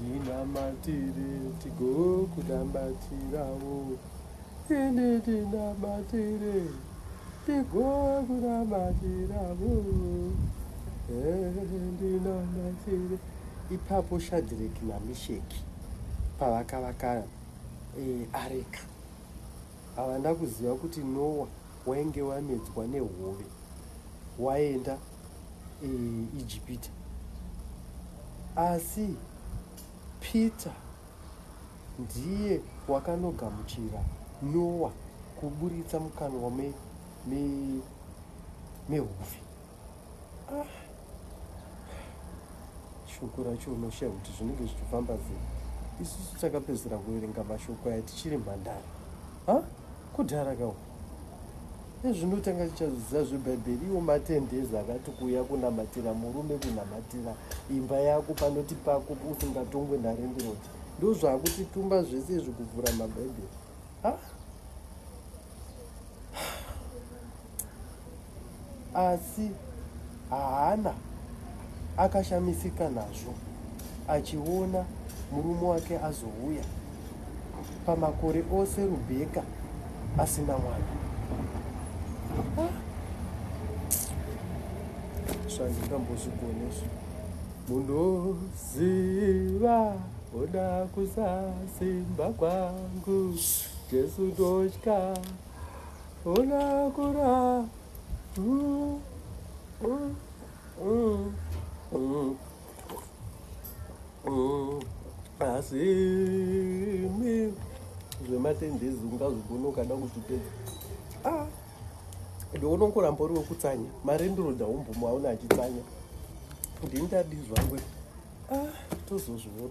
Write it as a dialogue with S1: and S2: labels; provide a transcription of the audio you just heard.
S1: ndinamatire tigokunamatirawo ine ndinamatire tigokunamatirawo ndinamatire. Ipapo Shadhireki naMesheki pavakavaka areka, havana kuziva kuti Noa wainge wamedzwa nehove waenda Ijipita. Asi Pita ndiye wakanogamuchira Noa kuburitsa mukanwa mehove. Shoko racho unoshaya kuti zvinenge zvichifamba sei. Isusu takapedzera kuverenga mashoko aya tichiri mhandara. Kudhara kawo nezvinotanga tichaziva zvebhaibheri, iwo matendezi akati kuuya kunamatira murume, kunamatira imba yako panoti pako usingatongwe narendiroti, ndo zvakutitumba zvese izvi kuvhura mabhaibheri. Asi Hana akashamisika nazvo achiona murume wake azouya pamakore ose Rubheka asina mwana. Zvandingambozvikonesvo munoziva oda kusasimba kwangu Jesu ndotya oda kura asi mi zvematendezi ungazvigona ukada kuzvipedza. Ndounongoramba uri wekutsanya marendirodha umbuma auna achitsanya. Ndini ndadi zvangu tozozviona.